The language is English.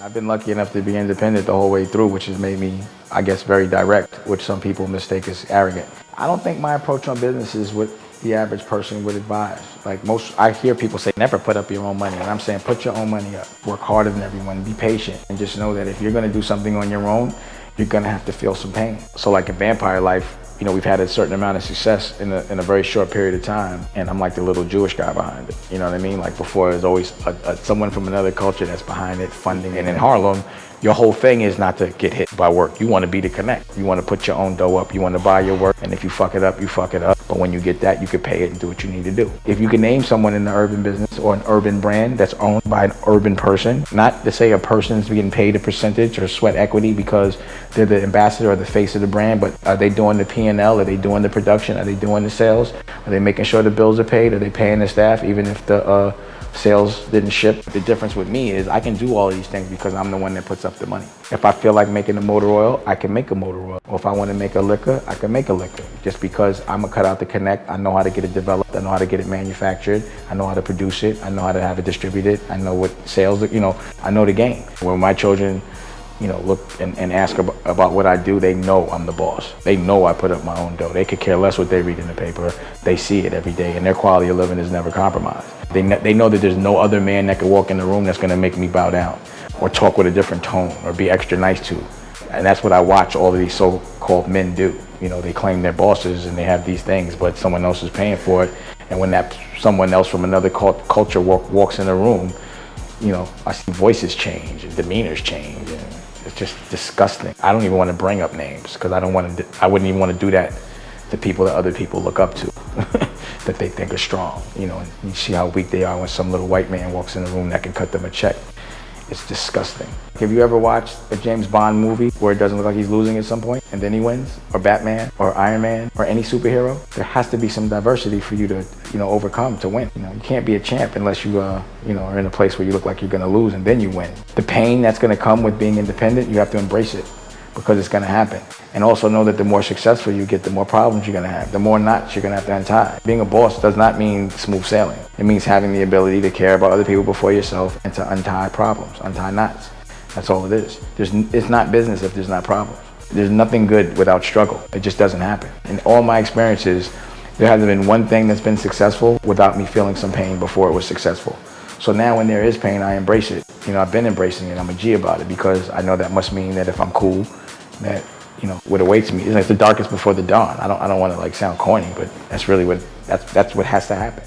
I've been lucky enough to be independent the whole way through, which has made me, I guess, very direct, which some people mistake as arrogant. I don't think my approach on business is what the average person would advise. Like I hear people say, never put up your own money. And I'm saying, put your own money up. Work harder than everyone. Be patient. And just know that if you're going to do something on your own, you're going to have to feel some pain. So like in Vampire Life, you know, we've had a certain amount of success in a very short period of time, and I'm like the little Jewish guy behind it. You know what I mean? Like before, there's always someone from another culture that's behind it, funding. And in Harlem, your whole thing is not to get hit by work. You want to be the connect. You want to put your own dough up. You want to buy your work. And if you fuck it up, you fuck it up. But when you get that, you can pay it and do what you need to do. If you can name someone in the urban business or an urban brand that's owned by an urban person, not to say a person's getting paid a percentage or sweat equity because they're the ambassador or the face of the brand, but are they doing the P&L? Are they doing the production? Are they doing the sales? Are they making sure the bills are paid? Are they paying the staff even if the sales didn't ship? The difference with me is I can do all of these things because I'm the one that puts up the money. If I feel like making a motor oil, I can make a motor oil. Or if I want to make a liquor, I can make a liquor. Just because I'm gonna cut out the connect, I know how to get it developed, I know how to get it manufactured, I know how to produce it, I know how to have it distributed, I know what sales, you know, I know the game. When my children, you know, look and ask about what I do, they know I'm the boss. They know I put up my own dough. They could care less what they read in the paper. They see it every day, and their quality of living is never compromised. They know that there's no other man that could walk in the room that's gonna make me bow down or talk with a different tone or be extra nice to. And that's what I watch all of these so-called men do. You know, they claim they're bosses and they have these things, but someone else is paying for it. And when that someone else from another culture walks in the room, you know, I see voices change and demeanors change. And it's just disgusting. I don't even want to bring up names because I wouldn't even want to do that to people that other people look up to that they think are strong. You know, and you see how weak they are when some little white man walks in the room that can cut them a check. It's disgusting. Have you ever watched a James Bond movie where it doesn't look like he's losing at some point and then he wins? Or Batman or Iron Man or any superhero? There has to be some diversity for you to, you know, overcome to win. You know, you can't be a champ unless you, you know, are in a place where you look like you're gonna lose and then you win. The pain that's gonna come with being independent, you have to embrace it because it's gonna happen. And also know that the more successful you get, the more problems you're gonna have, the more knots you're gonna have to untie. Being a boss does not mean smooth sailing. It means having the ability to care about other people before yourself and to untie problems, untie knots. That's all it is. It's not business if there's not problems. There's nothing good without struggle. It just doesn't happen. In all my experiences, there hasn't been one thing that's been successful without me feeling some pain before it was successful. So now when there is pain, I embrace it. You know, I've been embracing it. I'm a G about it because I know that must mean that if I'm cool, that, you know, what awaits me is like the darkest before the dawn. I don't want to like sound corny, but that's really that's what has to happen.